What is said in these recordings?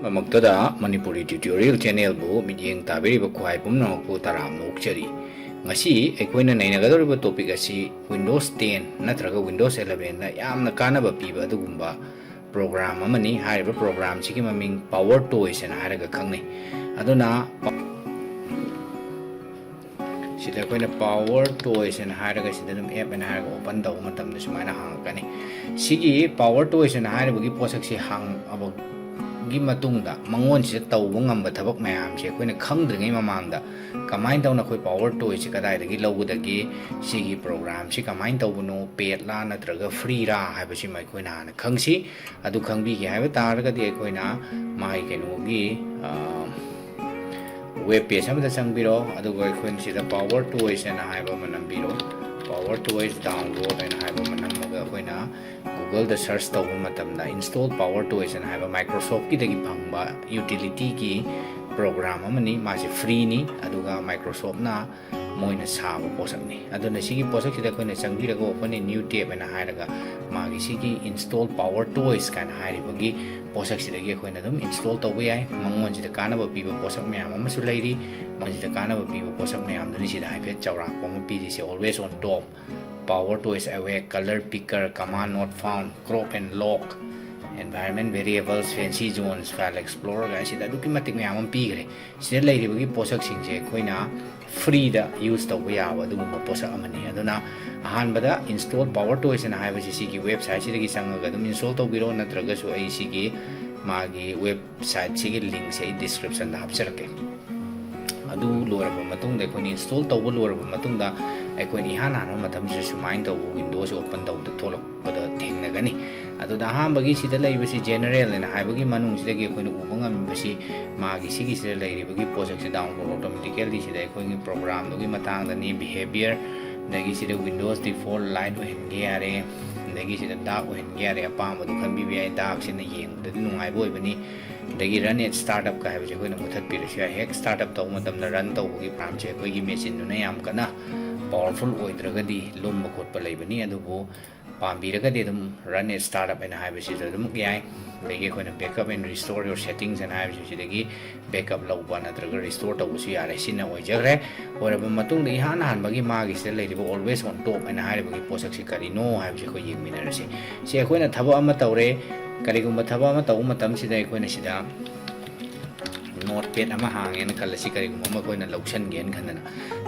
Magtada Manipuri tutorial channel bu midyeng tabiri ba kuhai pumna ko taram nokchari ngasi aikoina nainagadoriba topic asi Windows 10 natraga Windows 11 na yamna kanaba piba adugumba program amani hariba program sigi maming PowerToys na haraga khangnai aduna sida aikoina PowerToys na haraga sida dum app na haraga open daw matamda sumaina hangkani sigi PowerToys na haraga gi posak si hang abog gi matungda mangon si tawbo ngamba thabak mayam se koina khangdringai mamangda kamain tawna khoi PowerToys si kadai dagi logudagi sigi program si kamain tawbuno paid la natraga free ra haiba si mai koina na khangsi adu khangbi gi haiba taraga di koina mai kenu gi web page amada changbiro adu goi koina sida PowerToys na haiba manambiro PowerToys download and haiba manamaga koina Google the search tawba matamda install PowerToys and haiba Microsoft ki dagi phangba utility ki program amani masi free ni aduga Microsoft na moina saba posak ni aduna sigi posak sida koina changbiraga open a new tab and hairaga magi sigi install PowerToys kan hairibagi posak sida gi koina dum install tawba yai mangon sida kanaba piba posak mayam amasu lairi mangon sida kanaba piba posak mayam dani sida haipet chawra poma pi si always on top PowerToys awake color picker command not found crop and lock environment variables FancyZones file explorer guys sida duki matik mayam am pi gre sida lairibagi posak singse koina free da use tawba yawa dum posak amani aduna ahan bada install PowerToys na haiba sigi website sida gi sangaga dum install tawbiro natraga so ai sigi magi website sigi link se description da hapcharake adu loraba matungda koini install tawba loraba matungda aikoini hana no matam ji sumain taw Windows open taw da tholak pada thengna gani adu da hambagi sida laibasi general na haibagi manung sida gi koini ubangam basi magi sigi sida lairibagi project se download automatically sida koini program dogi matang da ni behavior dagi sida Windows default light ohen yare dagi sida dark ohen yare apam adu khambi bi dark sina yeng da nungai boi bani dagi run it startup ka haibase koina muthat pirisia hack startup taw matam na run taw gi pram che koigi machine nu na yam kana powerful oidragadi lumba khotpa leibani adubu pambiragadi dum run it startup and haibase dum yai dagi koina backup and restore your settings and haibase dagi backup lawba natraga restore tawsu yare sina oijagre oraba matung de han han bagi magi se leiribo always on top and haibagi posak si kari no haibase ko yengminarase se koina thabo ama tawre karigumba thaba ama taw matam sida koina sida notepad ama hangena kalasi karigumba ma koina lausan gen khanana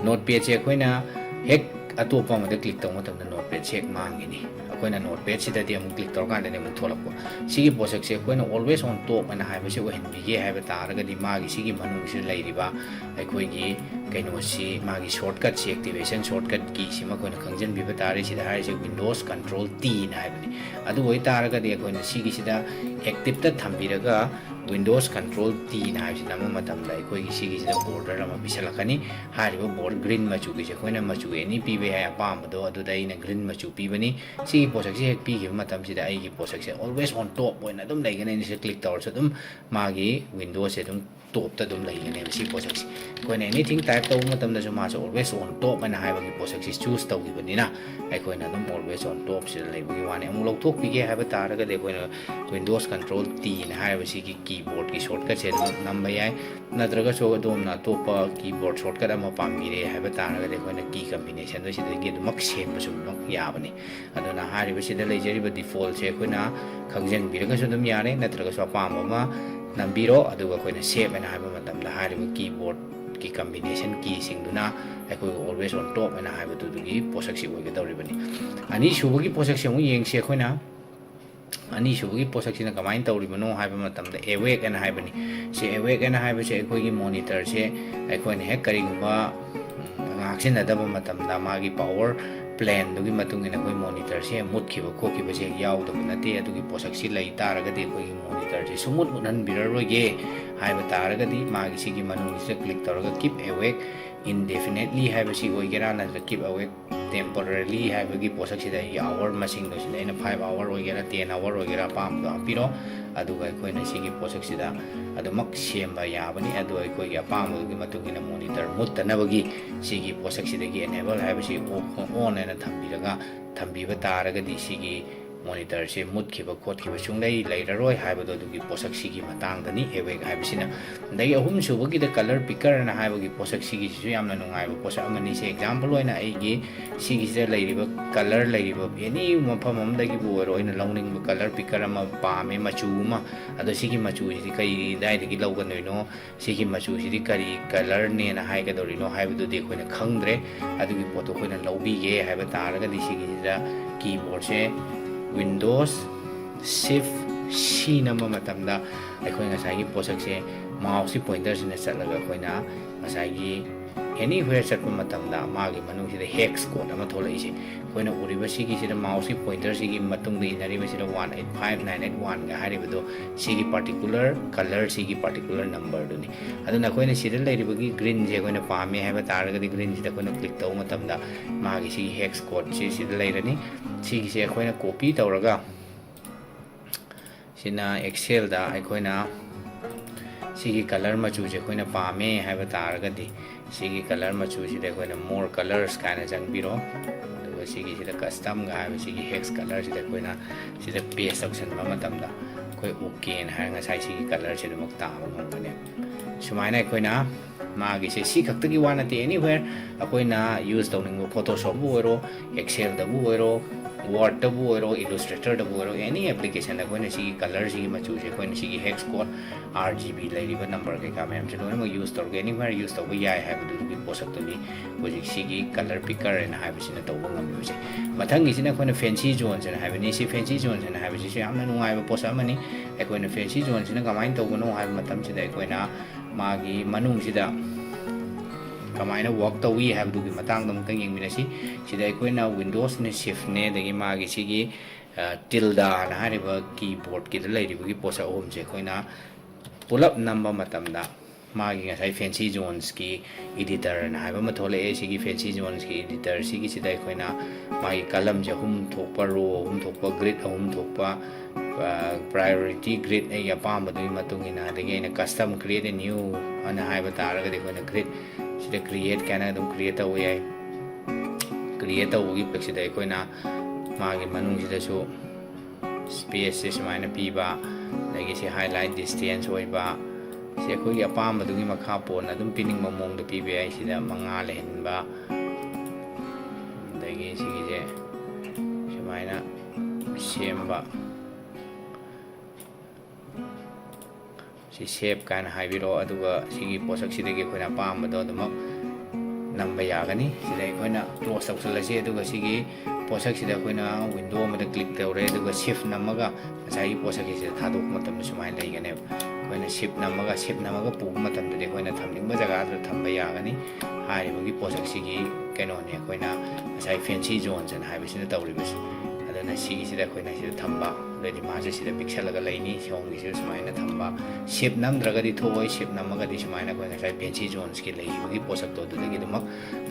notepad se koina hek atopa ma de click taw matam na notepad check mangini koina notepad sida de amuk click taw kan de mu tholakko sigi posak se koina always on top ana haiba se ohen bige haiba taraga di magi sigi manung se lairiba aikoi gi kaino si magi shortcut si activation shortcut key si ma koina khangjan bi batare sida hai se Windows control T na haibani adu oi taraga de koina sigi sida active ta thambiraga Windows control T na haibsi nama matam da aikoi gi sigi sida border ama bisalakani hariba board green machu gi se koina machu ani pibe hai apam do adu dai na green machu pibani sigi posak si hek pi gi matam sida ai gi posak se always on top oina dum laigane ni se click tower se dum magi Windows se dum top ta dum laigane si posak si koina anything type taw matam da so ma always on top ana haiba gi posak si choose taw gi bani na aikoi na dum always on top se laiba gi wani amu lok thok pi ge haiba taraga de koina Windows control T na haiba si gi keyboard ki shortcut se namba yai natraga so dum na topa keyboard shortcut ama pamire haiba taraga de koina key combination do si de gi mak sem ba sum nok yabani aduna hariba si de leijariba default se koina khangjen biraga so dum yare natraga so pam ma nambiro aduga koina save ana haiba matam da hariba keyboard ki combination key singduna aikoi always on top ana haiba du gi posak si oiga dawribani ani subugi posak se mu yeng se koina ani subugi posak sina kamain tawribano haiba matam da awake ana haibani se awake ana haiba se aikoi gi monitor se aikoi ne hek karigumba ngaksin adaba matam da magi power plan dugi matung ina koi monitor se mutkiba khokiba se yaudaba nate adugi posak si lai taraga de koi monitor se sumut munan birarroge haiba taraga di magi sigi manung se click taraga keep awake indefinitely haiba si oigera na keep awake temporarily haiba gi posak sida hour masing do sida ina 5 hour oigera 10 hour oigera pam do apiro aduga koi na sigi posak sida adu mak semba yabani adu koi gi apam gi matugina monitor muttanabagi sigi posak sida gi enable haiba si on ena thambiraga thambiba taraga di sigi monitor se mutkiba khotkiba sunglei leiraroi haibado dugi posak sigi matangdani awake haibisina dai ahum subagi da color picker na haibagi posak sigi su yamna nungaiba posak amani se example oina aigi sigi se leiriba color leiriba any mafam amdagi bu oro ina longning color picker ama pame machu ma ado sigi machu sidi kai dai dagi loganoino sigi machu sidi kari color ne na haigadorino haibado de koina khangdre adugi poto koina lobige haiba taraga di sigi da keyboard se Windows Shift C nama matamda akhoi ngasai posak se mouse pointer sine chatlaga akhoi ngasai anywhere chatpa matamda magi manung sida hex code ama tholai se akhoi na uriba sigi sida mouse pointer sigi matung de inari sida 185981 ga haribado sigi particular color sigi particular number duni aduna akhoi na sida leiribagi green je akhoi na pame haiba taraga di green sida akhoi na click taw matamda magi sigi hex code se sida leirani sigi se akhoi na copy tawraga sina excel da akhoi na sigi color machu je akhoi na pame haiba taraga di sigi color machu sida akhoi na more colors kana jangbiro aduga sigi sida custom ga haiba sigi hex color sida akhoi na sida paste option ma matamda akhoi okay na hanga sai sigi color sida mak ta ma ngane sumaina akhoi na magi se si khaktagi wana te anywhere akhoi na use tawning photoshop bu oro excel da bu oro word da bu oro illustrator da bu oro any application da akhoi na sigi color sigi machu se akhoi na sigi hex code rgb leiriba number ke ka mem se no use tawge anywhere use tawba yai haiba du bi posak to ni hojik sigi color picker and haiba sina tawba ngam se mathangi sina akhoi na fancy zones and haiba ni si fancy zones and haiba si yamna nungai ba posak mani akhoi na fancy zones sina kamain tawba no haiba matam sida akhoi na magi manung sida kamaina work tawi have du gi matang dam tang yeng minasi sida akhoi na windows ne shift ne dagi magi sigi tilde na hariba keyboard ki leiriba gi posa om je akhoi na pulap number matamda magi ngasai fancy zones ki editor na haiba mathole sigi fancy zones ki editor sigi sida akhoi na magi column je hum thokpa row hum thokpa grid hum thokpa priority grid ai apam du matungina dagi na custom create a new ana haiba taraga de akhoi na grid sida create kana dum create away ai create awagi pexida akhoi na magi manung sida su space se sumaina piba lagi se highlight distance oiba se akhoi gi apam du gi makha pon adum pining mamong da pibe ai sida manga lehenba dagi sigi je sumaina semba si shape kana haibiro aduga sigi posak sidagi akhoi na pamado aduma namba yagani sida akhoi na close tawsalasi aduga sigi posak sida akhoi na window ma da click tawre aduga shift namaga asai posak sida thadok matam sumai leigane akhoi na shift namaga pu matam de akhoi na thamningba jaga da thamba yagani hairibagi posak sigi keno ne akhoi na asai fancy zones and haibisina tawribasi adana sigi sida akhoi na sida thamba ledi ma se sida pixel laga laini songi se sumaina thamba shape namdraga di thoi shape namaga di sumaina ko ngai fancy zones ki lei gi posak to dagi duma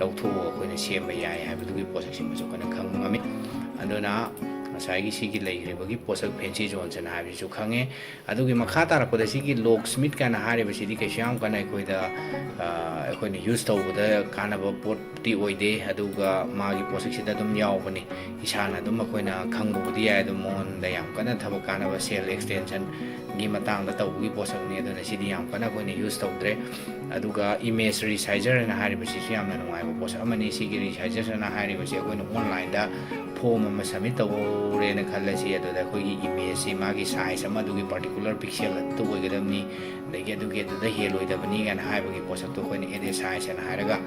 lau tho ko na sema yai ha du gi posak sim so kana khang ngami adona asai gi sigi lei re bagi posak fancy zones na ha bi su khange adu gi makha tar ko da sigi locksmith kana ha re ba sidi ke syam kana ko da ko ni use to da kana ba pot ti oide aduga magi posak sida dum yaw bani isana dum ko na khang bu di ya dum mon da yam kana thaba kana ba cell extension gi matang da taw gi posak ne aduna sidi yam kana ko ni use to dre aduga image resizer na hari ba si yam na ngai ba posak amani sigi resizer na hari ba si ko ni online da form ama submit taw re na khalla si adu da ko gi image si magi size ama du gi particular pixel to oi ga dam ni da ge du ge da heloi da bani gan hai ba gi posak to ko ni edit size na haraga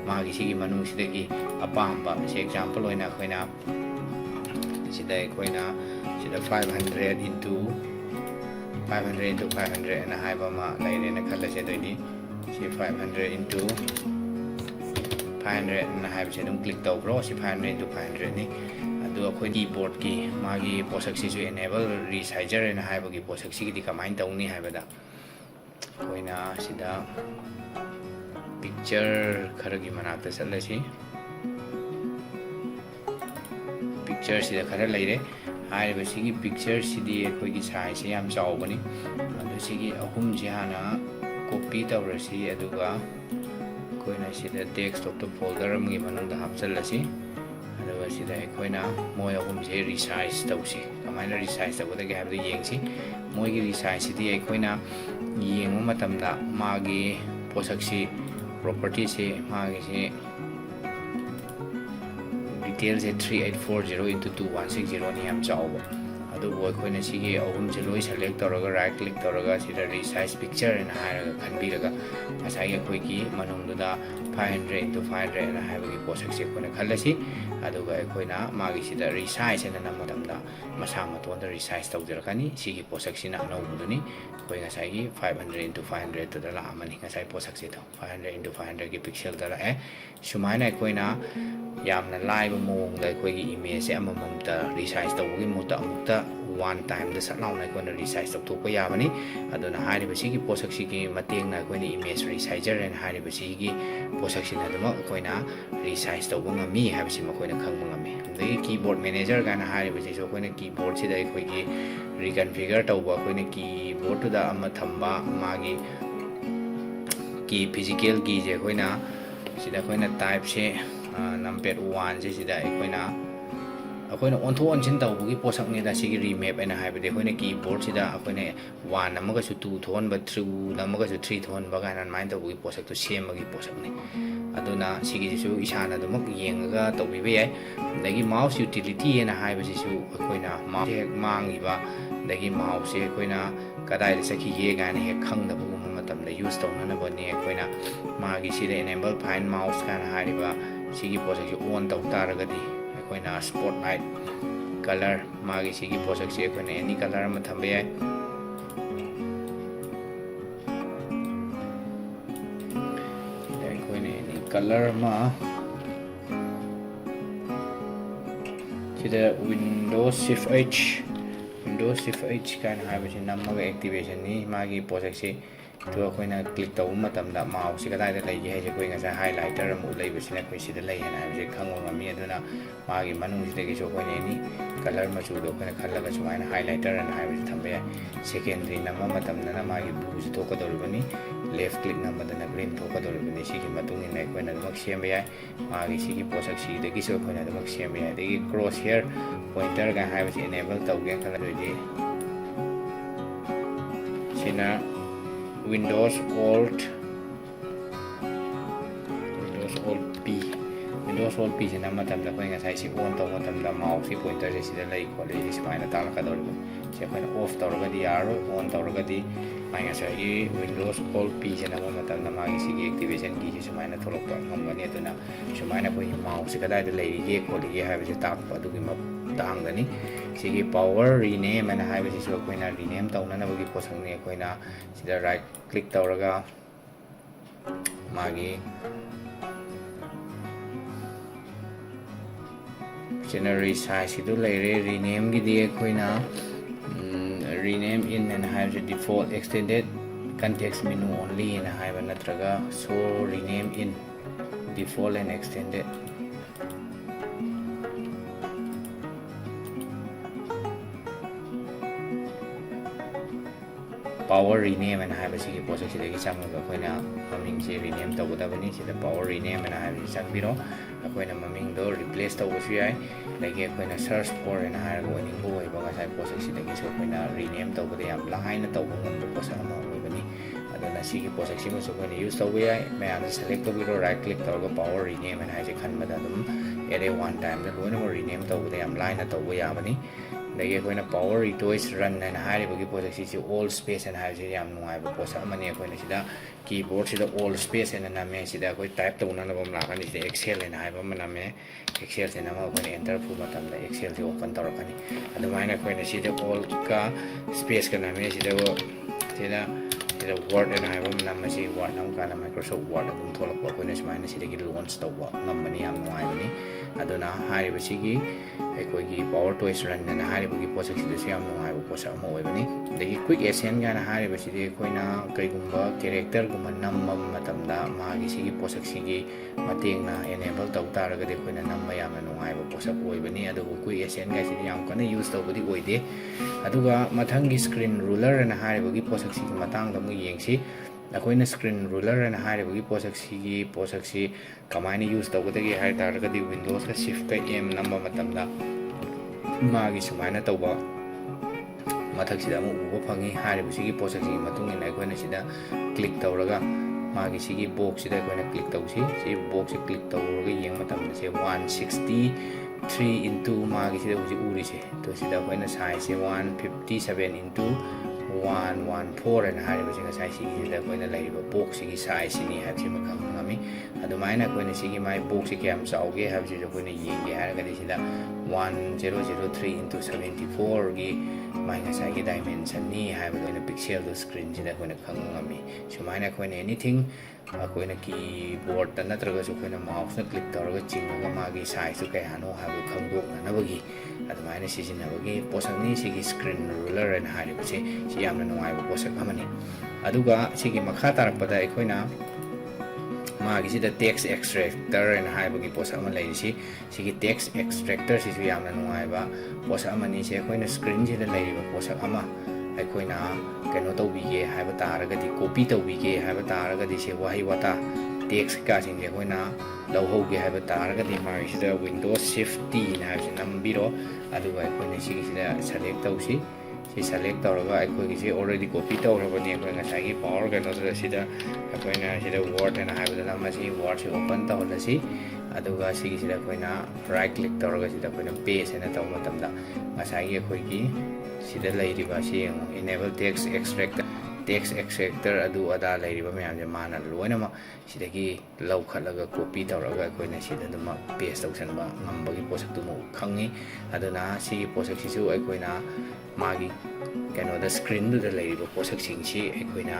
magi sigi manung sidagi apamba si example oina koina sida koina sida 500 into 500 na haiba ma laire na khala se doi ni si 500 into 500 na haiba se dum click taw bro si 500 into 500 ni adu akhoi keyboard ki magi posak si su enable resizer na haiba gi posak si di kamain taw ni haiba da koina sida picture kharagi manata chalasi picture sida khara leire hai ba sigi picture sidi koi gi size yam chawbani adu sigi ahum ji hana copy tawrasi aduga koina sida desktop to folder amgi manung da hapchalasi aduga sida ꯑꯩꯈꯣꯏꯅ ꯃꯣꯏ ꯑꯍꯨꯝꯁꯦ ꯔꯤꯁꯥꯏꯖ ꯇꯧꯁꯤ ꯀꯃꯥꯏꯅ ꯔꯤꯁꯥꯏꯖ ꯇꯧꯒꯗꯒꯦ ꯍꯥꯏꯕꯗꯨ ꯌꯦꯡꯁꯤ ꯃꯣꯏꯒꯤ ꯔꯤꯁꯥꯏꯖꯁꯤꯗꯤ ꯑꯩꯈꯣꯏꯅ ꯌꯦꯡꯕ ꯃꯇꯝꯗ ꯃꯥꯒꯤ ꯄꯣꯠꯁꯛꯁꯤ ꯄ꯭ꯔꯣꯄꯔꯇꯤꯁꯤ ꯃꯥꯒꯤꯁꯤ ꯗꯤꯇꯦꯜꯁꯦ 3840 × 2160ꯅꯤ ꯌꯥꯝ ꯆꯥꯎꯕ ꯑꯗꯨꯕꯨ ꯑꯩꯈꯣꯏꯅ ꯁꯤꯒꯤ ꯑꯍꯨꯝꯁꯦ ꯂꯣꯏ ꯁꯦꯂꯦꯛ ꯇꯧꯔꯒ ꯔꯥꯏꯠ ꯀ꯭ꯂꯤꯛ ꯇꯧꯔꯒ ꯁꯤꯗ ꯔꯤꯁꯥꯏꯖ ꯄꯤꯛꯆꯔ ꯍꯥꯏꯅ ꯍꯥꯏꯔꯒ ꯈꯟꯕꯤꯔꯒ ꯉꯁꯥꯏꯒꯤ ꯑꯩꯈꯣꯏꯒꯤ ꯃꯅꯨꯡꯗꯨꯗ 500 × 500 ꯍꯥꯏꯅ ꯍꯥꯏꯕꯒꯤ ꯄꯣꯠꯁꯛꯁꯦ ꯑꯩꯈꯣꯏꯅ ꯈꯜꯂꯁꯤ ꯑꯗꯨꯒ ꯑꯩꯈꯣꯏꯅ ꯃꯥꯒꯤꯁꯤꯗ ꯔꯤꯁꯥꯏꯖ ꯍꯥꯏꯅ ꯅꯝꯕ ꯃꯇꯝꯗ ꯃꯁꯥ ꯃꯇꯣꯟꯗ ꯔꯤꯁꯥꯏꯖ ꯇꯧꯖꯔꯛꯀꯅꯤ ꯁꯤꯒꯤ ꯄꯣꯠꯁꯛꯁꯤꯅ ꯑꯅꯧꯕꯗꯨꯅꯤ ꯑꯩꯈꯣꯏ ꯉꯁꯥꯏꯒꯤ 500 × 500 ꯇꯨꯗ ꯂꯥꯛꯑꯃꯅꯤ ꯉꯁꯥꯏ ꯄꯣꯠꯁꯛꯁꯤꯗ 500 × 500ꯒꯤ ꯄꯤꯛꯁꯦꯜꯗ ꯂꯥꯛꯑꯦ ꯁꯨꯃꯥꯏꯅ ꯑꯩꯈꯣꯏꯅ ꯌꯥꯝꯅ ꯂꯥꯏꯕ ꯃꯑꯣꯡꯗ ꯑꯩꯈꯣꯏꯒꯤ ꯏꯃꯦꯖꯁꯦ ꯑꯃꯃꯝꯇ ꯔꯤꯁꯥꯏꯖ ꯇꯧꯕꯒꯤ ꯃꯍꯨꯠꯇ ꯑꯃꯨꯛꯇ ꯋꯥꯟ ꯇꯥꯏꯝꯗ ꯁꯠ ꯂꯥꯎꯅ ꯑꯩꯈꯣꯏꯅ ꯔꯤꯁꯥꯏꯖ ꯇꯧꯊꯣꯛꯄ ꯌꯥꯕꯅꯤ ꯑꯗꯨꯅ ꯍꯥꯏꯔꯤꯕꯁꯤꯒꯤ ꯄꯣꯠꯁꯛꯁꯤꯒꯤ ꯃꯇꯦꯡꯅ ꯑꯩꯈꯣꯏꯅ ꯏꯃꯦꯖ ꯔꯤꯁꯥꯏꯖꯔ ꯍꯥꯏꯅ ꯍꯥꯏꯔꯤꯕꯁꯤꯒꯤ ꯄꯣꯠꯁꯛꯁꯤꯅ ꯑꯗꯨꯃꯛ ꯑꯩꯈꯣꯏꯅ ꯔꯤꯁꯥꯏꯖ ꯇꯧꯕ ꯉꯝꯃꯤ ꯍꯥꯏꯕꯁꯤ ꯃꯈꯣꯏꯅ ꯈꯪꯕ ꯉꯝꯃꯤ ꯑꯗꯒꯤ ꯀꯤꯕꯣꯔꯗ ꯃꯦꯅꯦꯖꯔ ꯀꯥꯏꯅ ꯍꯥꯏꯔꯤꯕꯁꯤꯁꯨ ꯑꯩꯈꯣꯏꯅ ꯀꯤꯕꯣꯔꯗꯁꯤꯗ ꯑꯩꯈꯣꯏꯒꯤ ꯔꯤꯀꯟꯐꯤꯒꯔ ꯇꯧꯕ ꯑꯩꯈꯣꯏꯅ ꯀꯤꯕꯣꯔꯗꯇꯨꯗ ꯑꯃ ꯊꯝꯕ ꯃꯥꯒꯤ ꯀꯤ ꯐꯤꯖꯤꯀꯦꯜ ꯀꯤꯁꯦ ꯑꯩꯈꯣꯏꯅ ꯁꯤꯗ ꯑꯩꯈꯣꯏꯅ ꯇꯥꯏꯞꯁꯦ ꯅꯝꯄꯦꯗ 1ꯁꯦ ꯁꯤꯗ ꯑꯩꯈꯣꯏꯅ ꯑꯣꯟꯊꯣꯛ ꯑꯣꯟꯁꯤꯟ ꯇꯧꯕꯒꯤ ꯄꯣꯠꯁꯛꯅꯤꯗ ꯁꯤꯒꯤ ꯔꯤꯃꯦꯞ ꯍꯥꯏꯅ ꯍꯥꯏꯕꯗꯤ ꯑꯩꯈꯣꯏꯅ ꯀꯤꯕꯣꯔꯗꯁꯤꯗ ꯑꯩꯈꯣꯏꯅ 1 ꯑꯃꯒꯁꯨ 2 ꯊꯣꯛꯍꯟꯕ 2 ꯑꯃꯒꯁꯨ 3 ꯊꯣꯛꯍꯟꯕ ꯀꯥꯏꯅ ꯑꯗꯨꯃꯥꯏꯅ ꯇꯧꯕꯒꯤ ꯄꯣꯠꯁꯛꯇꯨ ꯁꯦꯝꯕꯒꯤ ꯄꯣꯠꯁꯛꯅꯤ ꯑꯗꯨꯅ ꯁꯤꯒꯤꯁꯤꯁꯨ ꯏꯁꯥꯅ ꯑꯗꯨꯃꯛ ꯌꯦꯡꯉꯒ ꯇꯧꯕꯤꯕ ꯌꯥꯏ ꯑꯗꯒꯤ ꯃꯥꯎꯁ ꯌꯨꯇꯤꯂꯤꯇꯤ ꯍꯥꯏꯅ ꯍꯥꯏꯕꯁꯤꯁꯨ ꯑꯩꯈꯣꯏꯅ ꯃꯥꯎꯁ ꯍꯦꯛ ꯃꯥꯡꯉꯤꯕ ꯑꯗꯒꯤ ꯃꯥꯎꯁꯁꯦ ꯑꯩꯈꯣꯏꯅ ꯀꯗꯥꯏꯗ ꯆꯠꯈꯤꯒꯦ ꯀꯥꯏꯅ ꯍꯦꯛ ꯈꯪꯗꯕꯒꯨꯝꯕ ꯃꯇꯝꯗ ꯌꯨꯁ ꯇꯧꯅꯅꯕꯅꯤ ꯑꯩꯈꯣꯏꯅ ꯃꯥꯒꯤ ꯁꯤꯗ ꯑꯦꯅꯦꯕꯜ ꯐꯥꯏꯟ ꯃꯥꯎꯁ ꯀꯥꯏꯅ ꯍꯥꯏꯔꯤꯕ ꯁꯤꯒꯤ ꯄꯣꯠꯁꯛꯁꯦ ꯑꯣꯟ ꯇꯧ ꯇꯥꯔꯒꯗꯤ ꯑꯩꯈꯣꯏꯅ ꯁ꯭ꯄꯣꯠ ꯂꯥꯏꯠ ꯀꯂꯔ ꯃꯥꯒꯤ ꯁꯤꯒꯤ ꯄꯣꯠꯁꯛꯁꯦ ꯑꯩꯈꯣꯏꯅ ꯑꯦꯅꯤ ꯀꯂꯔ ꯑꯃ ꯊꯝꯕ ꯌꯥꯏ ꯑꯩꯈꯣꯏꯅ ꯑꯦꯅꯤ ꯀꯂꯔ ꯑꯃ sida Windows Shift H kind haibashi namaga activation ni magi posaksi to akoina click tawba matamda mouse kadai da lei haise koi ngasa highlighter amu leibasina koi sida lei hana haise khangwa ngami aduna magi manung sida gi so koi ni color machu do koi khallaga sumaina highlighter and haibashi thambe secondary nama matamda na magi blue si thoka doribani left click namadana green thoka doribani sigi matungi nai koi na mak sembe ya magi sigi posaksi da gi so koi na mak sembe ya degi crosshair pointer ga haibashi enable tawge kala doji sina Windows Alt P sina matamda koi ngasai si on taw matamda mouse si pointer si sida lei ko lei si maina tala ka dorbo si akoina off tawraga di yaro on tawraga di mai ngasai Windows Alt P sina matamda magi si activation ki si maina tholok ta ngamani aduna si maina koi mouse si kadai da lei ge ko lei ha bi ta pa du gi ma tangani sigi power rename and hai basi so koina rename tauna na bagi posang ne koina sida right click tawraga magi general size sidu leire rename gi die koina rename in and have the default extended context menu only in hai ba natraga so rename in default and extended power rename and have a process ki changga koina maming se rename tawdabani sida power rename and have changbiro koina maming do replace tawsu yai lagi koina search for and have winning boy ba sai process sida ki so koina rename tawbada yam lahaina tawbung process ama oibani aduna sigi process si so koina use tawba yai mayam select tawbiro right click tawga power rename and have khanbada dum ere one time da loina rename tawbada yam lahaina tawba yabani lagi koina PowerToys run and hire bagi project si all space and hire si yam nungai ba posa mani koina sida keyboard sida all space and name sida koi type tawna na bam lakani sida excel and hire bam name excel se nama koina enter fu matam da excel se open tawrakani adumaina koina sida all ka space ka name sida word and hire bam name si word nam kana Microsoft Word adum tholak ba koina smaina sida gi launch tawba ngamani yam nungai bani aduna hire ba sigi ꯑꯩꯈꯣꯏꯒꯤ PowerToys run ꯍꯥꯏꯅ ꯍꯥꯏꯔꯤꯕꯒꯤ ꯄꯣꯠꯁꯛꯁꯤꯗꯁꯨ ꯌꯥꯝ ꯅꯨꯡꯉꯥꯏꯕ ꯄꯣꯠꯁꯛ ꯑꯃ ꯑꯣꯏꯕꯅꯤ ꯑꯗꯒꯤ quick ꯑꯦꯁꯦꯟ ꯀꯥꯏꯅ ꯍꯥꯏꯔꯤꯕꯁꯤꯗꯤ ꯑꯩꯈꯣꯏꯅ ꯀꯩꯒꯨꯝꯕ ꯀꯦꯔꯦꯛꯇꯔꯒꯨꯝꯕ ꯅꯝꯕ ꯃꯇꯝꯗ ꯃꯥꯒꯤ ꯁꯤꯒꯤ ꯄꯣꯠꯁꯛꯁꯤꯒꯤ ꯃꯇꯦꯡꯅ ꯑꯦꯅꯦꯕꯜ ꯇꯧ ꯇꯥꯔꯒꯗꯤ ꯑꯩꯈꯣꯏꯅ ꯅꯝꯕ ꯌꯥꯝꯅ ꯅꯨꯡꯉꯥꯏꯕ ꯄꯣꯠꯁꯛ ꯑꯣꯏꯕꯅꯤ ꯑꯗꯨꯕꯨ ꯀ꯭ꯋꯤꯛ ꯑꯦꯁꯦꯟ ꯒꯥꯏꯁꯤꯗꯤ ꯌꯥꯝ ꯀꯟꯅ ꯌꯨꯁ ꯇꯧꯕꯗꯤ ꯑꯣꯏꯗꯦ ꯑꯗꯨꯒ ꯃꯊꯪꯒꯤ ꯁ꯭ꯀ꯭ꯔꯤꯟ ꯔꯨꯂꯔ ꯍꯥꯏꯅ ꯍꯥꯏꯔꯤꯕꯒꯤ ꯄꯣꯠꯁꯛꯁꯤꯒꯤ ꯃꯇꯥꯡꯗ ꯑꯃꯨꯛ ꯌꯦꯡꯁꯤ ꯑꯩꯈꯣꯏꯅ ꯁ꯭ꯀ꯭ꯔꯤꯟ ꯔꯨꯂꯔ ꯍꯥꯏꯅ ꯍꯥꯏꯔꯤꯕꯒꯤ ꯄꯣꯠꯁꯛꯁꯤ ꯀꯃꯥꯏꯅ ꯌꯨꯁ ꯇꯧꯒꯗꯒꯦ ꯍꯥꯏ ꯇꯥꯔꯒꯗꯤ ꯋꯤꯟꯗꯣꯁꯀ ꯁꯤꯐꯀ ꯑꯦꯝ ꯅꯝꯕ ꯃꯇꯝꯗ ꯃꯥꯒꯤ ꯁꯨꯃꯥꯏꯅ ꯇꯧꯕ ꯃꯊꯛꯁꯤꯗ ꯑꯃꯨꯛ ꯎꯕ ꯐꯪꯉꯤ ꯍꯥꯏꯔꯤꯕꯁꯤꯒꯤ ꯄꯣꯠꯁꯛꯁꯤꯒꯤ ꯃꯇꯨꯡ ꯏꯟꯅ ꯑꯩꯈꯣꯏꯅ ꯁꯤꯗ ꯀ꯭ꯂꯤꯛ ꯇꯧꯔꯒ ꯃꯥꯒꯤ ꯁꯤꯒꯤ ꯕꯣꯛꯁꯁꯤꯗ ꯑꯩꯈꯣꯏꯅ ꯀ꯭ꯂꯤꯛ ꯇꯧꯁꯤ ꯁꯤ ꯕꯣꯛꯁꯁꯤ ꯀ꯭ꯂꯤꯛ ꯇꯧꯔꯒ ꯌꯦꯡꯕ ꯃꯇꯝꯗ ꯁꯤ 163 ꯏꯟꯇꯨ ꯃꯥꯒꯤꯁꯤꯗ ꯍꯧꯖꯤꯛ ꯎꯔꯤꯁꯦ ꯑꯗꯣ ꯁꯤꯗ ꯑꯩꯈꯣꯏꯅ ꯁꯥꯏꯖꯁꯦ 157 ꯏꯟꯇꯨ 114 ꯍꯥꯏꯅ ꯍꯥꯏꯔꯤꯕꯁꯤ ꯉꯁꯥꯏ ꯁꯤꯒꯤꯁꯤꯗ ꯑꯩꯈꯣꯏꯅ ꯂꯩꯔꯤꯕ ꯕꯣꯛꯁꯁꯤꯒꯤ ꯁꯥꯏꯖꯁꯤꯅꯤ ꯍꯥꯏꯕꯁꯤꯃ ꯈꯪꯕ ꯉꯝꯃꯤ ꯑꯗꯨꯃꯥꯏꯅ ꯑꯩꯈꯣꯏꯅ ꯁꯤꯒꯤ ꯃꯥꯏ ꯕꯣꯛꯁꯁꯤ ꯀꯌꯥꯝ ꯆꯥꯎꯒꯦ ꯍꯥꯏꯕꯁꯤꯁꯨ ꯑꯩꯈꯣꯏꯅ ꯌꯦꯡꯒꯦ ꯍꯥꯏꯔꯒꯗꯤ ꯁꯤꯗ 1003 ꯏꯟꯇꯨ 74ꯒꯤ ꯃꯥꯏ ꯉꯁꯥꯏꯒꯤ ꯗꯥꯏꯃꯦꯟꯁꯟꯅꯤ ꯍꯥꯏꯕꯗꯣ ꯑꯩꯅ ꯄꯤꯛꯁꯦꯜꯗꯣ ꯁ꯭ꯀ꯭ꯔꯤꯟꯁꯤꯗ ꯑꯩꯈꯣꯏꯅ ꯈꯪꯕ ꯉꯝꯃꯤ ꯁꯨꯃꯥꯏꯅ ꯑꯩꯈꯣꯏꯅ ꯑꯦꯅꯤꯊꯤꯡ ꯑꯩꯈꯣꯏꯅ ꯀꯤꯕꯣꯔꯗꯇ ꯅꯠꯇ꯭ꯔꯒꯁꯨ ꯑꯩꯈꯣꯏꯅ ꯃꯥꯎꯁꯅ ꯀ꯭ꯂꯤꯛ ꯇꯧꯔꯒ ꯆꯤꯡꯉꯒ ꯃꯥꯒꯤ ꯁꯥꯏꯖꯇꯨ ꯀꯌꯥꯅꯣ ꯍꯥꯏꯕꯗꯨ ꯈꯪꯗꯣꯛꯅꯅꯕꯒꯤ ꯑꯗꯨꯃꯥꯏꯅ ꯁꯤꯖꯤꯟꯅꯕꯒꯤ ꯄꯣꯠꯁꯛꯅꯤ ꯁꯤꯒꯤ ꯁ꯭ꯀ꯭ꯔꯤꯟ ꯔꯨꯂꯔ ꯍꯥꯏꯅ ꯍꯥꯏꯔꯤꯕꯁꯤ ꯁꯤ ꯌꯥꯝꯅ ꯅꯨꯡꯉꯥꯏꯕ ꯄꯣꯠꯁꯛ ꯑꯃꯅꯤ ꯑꯗꯨꯒ ꯁꯤꯒꯤ ꯃꯈꯥ ꯇꯥꯔꯛꯄꯗ ꯑꯩꯈꯣꯏꯅ ꯃꯥꯒꯤꯁꯤꯗ ꯇꯦꯛꯁ ꯑꯦꯛꯁꯇ꯭ꯔꯦꯛꯇꯔ ꯍꯥꯏꯅ ꯍꯥꯏꯕꯒꯤ ꯄꯣꯠꯁꯛ ꯑꯃ ꯂꯩꯔꯤꯁꯤ ꯁꯤꯒꯤ ꯇꯦꯛꯁ ꯑꯦꯛꯁꯇ꯭ꯔꯦꯛꯇꯔꯁꯤꯁꯨ ꯌꯥꯝꯅ ꯅꯨꯡꯉꯥꯏꯕ ꯄꯣꯠꯁꯛ ꯑꯃꯅꯤ ꯁꯤ ꯑꯩꯈꯣꯏꯅ ꯁ꯭ꯀ꯭ꯔꯤꯟꯁꯤꯗ ꯂꯩꯔꯤꯕ ꯄꯣꯠꯁꯛ ꯑꯃ ꯑꯩꯈꯣꯏꯅ ꯀꯩꯅꯣ ꯇꯧꯕꯤꯒꯦ ꯍꯥꯏꯕ ꯇꯥꯔꯒꯗꯤ ꯀꯣꯄꯤ ꯇꯧꯕꯤꯒꯦ ꯍꯥꯏꯕ ꯇꯥꯔꯒꯗꯤ ꯁꯤ ꯋꯥꯍꯩ ꯋꯥꯇꯥ ꯇꯦꯛꯁ ꯀꯩꯀꯥꯁꯤꯡꯁꯦ ꯑꯩꯈꯣꯏꯅ ꯂꯧꯍꯧꯒꯦ ꯍꯥꯏꯕ ꯇꯥꯔꯒꯗꯤ ꯃꯥꯒꯤꯁꯤꯗ ꯋꯤꯟꯗꯣꯁ ꯁꯤꯐ ꯇꯤ ꯍꯥꯏꯕꯁꯤ ꯅꯝꯕꯤꯔꯣ ꯑꯗꯨꯒ ꯑꯩꯈꯣꯏꯅ ꯁꯤꯒꯤꯁꯤꯗ ꯁꯦꯂꯦꯛ ꯇꯧꯁꯤ ꯁꯤ ꯁꯦꯂꯦꯛ ꯇꯧꯔꯒ ꯑꯩꯈꯣꯏꯒꯤꯁꯤ ꯑꯣꯜꯔꯦꯗꯤ ꯀꯣꯄꯤ ꯇꯧꯈ꯭ꯔꯕꯅꯤ ꯑꯩꯈꯣꯏ ꯉꯁꯥꯏꯒꯤ ꯄꯥꯋꯔ ꯀꯩꯅꯣꯗꯨꯗ ꯁꯤꯗ ꯑꯩꯈꯣꯏꯅ ꯁꯤꯗ ꯋꯥꯔꯗ ꯍꯥꯏꯅ ꯍꯥꯏꯕꯗꯨꯅ ꯃꯁꯤ ꯋꯥꯔꯗꯁꯤ ꯑꯣꯄꯟ ꯇꯧꯍꯜꯂꯁꯤ ꯑꯗꯨꯒ ꯁꯤꯒꯤꯁꯤꯗ ꯑꯩꯈꯣꯏꯅ ꯔꯥꯏꯠ ꯀ꯭ꯂꯤꯛ ꯇꯧꯔꯒ ꯁꯤꯗ ꯑꯩꯈꯣꯏꯅ ꯄꯦꯁ ꯍꯥꯏꯅ ꯇꯧꯕ ꯃꯇꯝꯗ ꯉꯁꯥꯏꯒꯤ ꯑꯩꯈꯣꯏꯒꯤ ꯁꯤꯗ ꯂꯩꯔꯤꯕ ꯁꯤ ꯌꯦꯡꯉꯨ ꯏꯅꯦꯕꯜ ꯇꯦꯛꯁ ꯑꯦꯛꯁꯇ꯭ꯔꯦꯛꯇꯔ ꯑꯗꯨ ꯑꯗꯥ ꯂꯩꯔꯤꯕ ꯃꯌꯥꯝꯁꯦ ꯃꯥꯅ ꯂꯣꯏꯅꯃꯛ ꯁꯤꯗꯒꯤ ꯂꯧꯈꯠꯂꯒ ꯀꯣꯄꯤ ꯇꯧꯔꯒ ꯑꯩꯈꯣꯏꯅ ꯁꯤꯗ ꯑꯗꯨꯃꯛ ꯄꯦꯁ ꯇꯧꯁꯟꯕ ꯉꯝꯕꯒꯤ ꯄꯣꯠꯁꯛꯇꯨꯃꯨꯛ ꯈꯪꯉꯤ ꯑꯗꯨꯅ ꯁꯤꯒꯤ ꯄꯣꯠꯁꯛꯁꯤꯁꯨ ꯑꯩꯈꯣꯏꯅ ꯃꯥꯒꯤ ꯀꯩꯅꯣꯗ ꯁ꯭ꯀ꯭ꯔꯤꯟꯗꯨꯗ ꯂꯩꯔꯤꯕ ꯄꯣꯠꯁꯛꯁꯤꯡꯁꯤ ꯑꯩꯈꯣꯏꯅ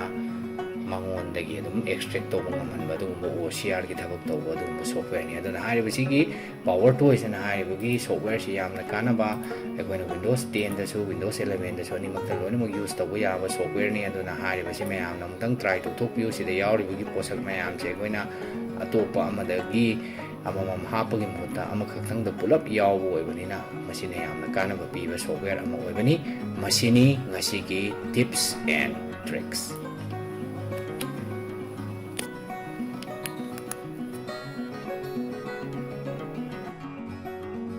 ꯃꯉꯣꯟꯗꯒꯤ ꯑꯗꯨꯝ ꯑꯦꯛꯁꯇ꯭ꯔꯦꯛ ꯇꯧꯕ ꯉꯝꯍꯟꯕ ꯑꯗꯨꯒꯨꯝꯕ OCRꯒꯤ ꯊꯕꯛ ꯇꯧꯕ ꯑꯗꯨꯒꯨꯝꯕ ꯁꯣꯐꯋꯦꯔꯅꯤ ꯑꯗꯨꯅ ꯍꯥꯏꯔꯤꯕꯁꯤꯒꯤ PowerToys ꯍꯥꯏꯅ ꯍꯥꯏꯔꯤꯕꯒꯤ ꯁꯣꯐꯋꯦꯔꯁꯤ ꯌꯥꯝꯅ ꯀꯥꯟꯅꯕ ꯑꯩꯈꯣꯏꯅ Windows 10ꯗꯁꯨ Windows 11ꯗꯁꯨ ꯑꯅꯤꯃꯛꯇ ꯂꯣꯏꯅꯃꯛ ꯌꯨꯁ ꯇꯧꯕ ꯌꯥꯕ ꯁꯣꯐꯋꯦꯔꯅꯤ ꯑꯗꯨꯅ ꯍꯥꯏꯔꯤꯕꯁꯤ ꯃꯌꯥꯝꯅ ꯑꯃꯨꯛꯇꯪ ꯇ꯭ꯔꯥꯏ ꯇꯧꯊꯣꯛꯄꯤꯌꯨ ꯁꯤꯗ ꯌꯥꯎꯔꯤꯕꯒꯤ ꯄꯣꯠꯁꯛ ꯃꯌꯥꯝꯁꯦ ꯑꯩꯈꯣꯏꯅ ꯑꯇꯣꯞꯄ ꯑꯃꯗꯒꯤ ꯑꯃꯃꯝ ꯍꯥꯞꯄꯒꯤ ꯃꯍꯨꯠꯇ ꯑꯃꯈꯛꯇꯪꯗ ꯄꯨꯂꯞ ꯌꯥꯎꯕ ꯑꯣꯏꯕꯅꯤꯅ ꯃꯁꯤꯅ ꯌꯥꯝꯅ ꯀꯥꯟꯅꯕ ꯄꯤꯕ ꯁꯣꯐꯋꯦꯔ ꯑꯃ ꯑꯣꯏꯕꯅꯤ ꯃꯁꯤꯅꯤ ꯉꯁꯤꯒꯤ ꯇꯤꯞꯁ ꯑꯦꯟ ꯇ꯭ꯔꯤꯛꯁ